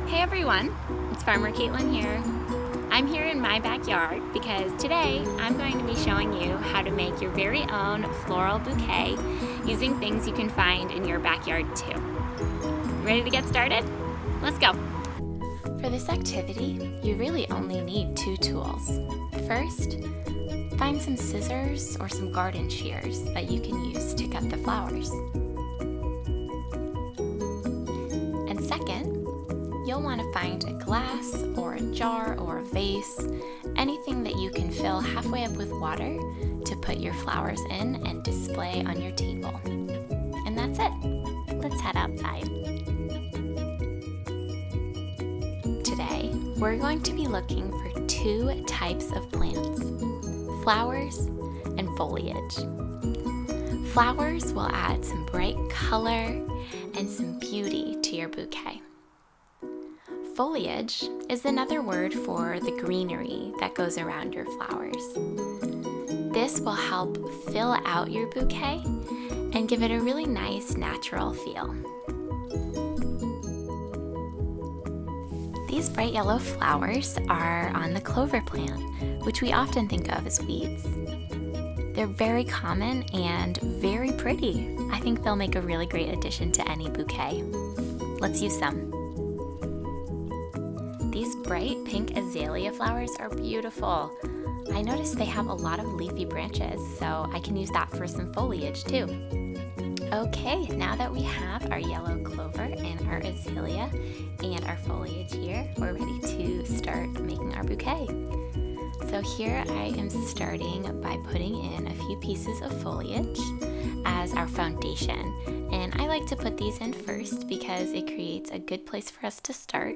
Hey everyone, it's Farmer Caitlin here. I'm here in my backyard because today I'm going to be showing you how to make your very own floral bouquet using things you can find in your backyard too. Ready to get started? Let's go. For this activity, you really only need two tools. First, find some scissors or some garden shears that you can use to cut the flowers. And second, you'll want to find a glass or a jar or a vase, anything that you can fill halfway up with water to put your flowers in and display on your table. And that's it. Let's head outside. Today, we're going to be looking for two types of plants, flowers and foliage. Flowers will add some bright color and some beauty to your bouquet. Foliage is another word for the greenery that goes around your flowers. This will help fill out your bouquet and give it a really nice natural feel. These bright yellow flowers are on the clover plant, which we often think of as weeds. They're very common and very pretty. I think they'll make a really great addition to any bouquet. Let's use some. These bright pink azalea flowers are beautiful. I noticed they have a lot of leafy branches, so I can use that for some foliage too. Okay, now that we have our yellow clover and our azalea and our foliage here, we're ready to start making our bouquet. So here I am starting by putting in a few pieces of foliage as our foundation. And I like to put these in first because it creates a good place for us to start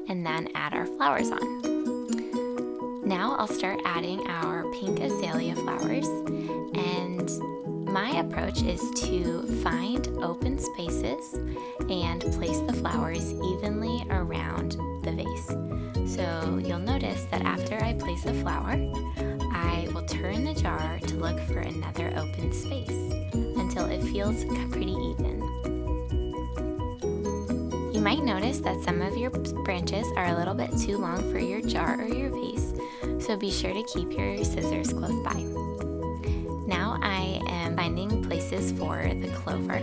and then add our flowers on. Now I'll start adding our pink azalea flowers, and my approach is to find open spaces and place the flowers evenly around the vase. So you'll notice that after I place a flower, I will turn the jar to look for another open space until it feels pretty even. You might notice that some of your branches are a little bit too long for your jar or your vase, so be sure to keep your scissors close by. Now I am finding places for the clover,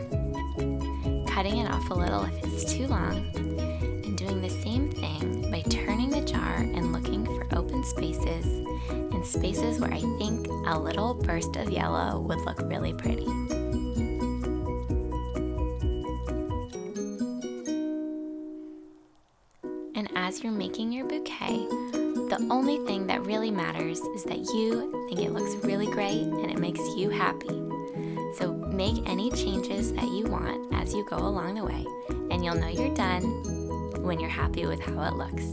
cutting it off a little if it's too long, and doing the same thing by turning the jar and looking for open spaces and spaces where I think a little burst of yellow would look really pretty. And as you're making your bouquet, the only thing that really matters is that you think it looks really great and it makes you happy. So make any changes that you want as you go along the way, and you'll know you're done when you're happy with how it looks.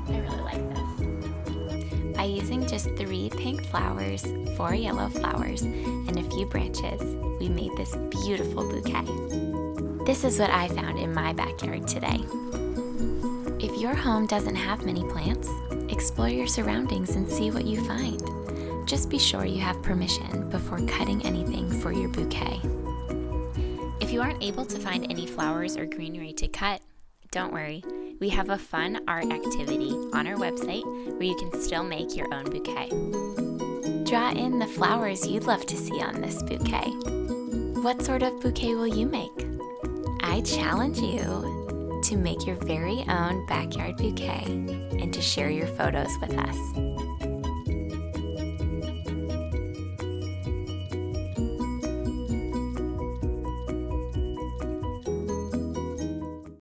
I really like this. By using just 3 pink flowers, 4 yellow flowers, and a few branches, we made this beautiful bouquet. This is what I found in my backyard today. If your home doesn't have many plants, explore your surroundings and see what you find. Just be sure you have permission before cutting anything for your bouquet. If you aren't able to find any flowers or greenery to cut, don't worry. We have a fun art activity on our website where you can still make your own bouquet. Draw in the flowers you'd love to see on this bouquet. What sort of bouquet will you make? I challenge you to make your very own backyard bouquet and to share your photos with us.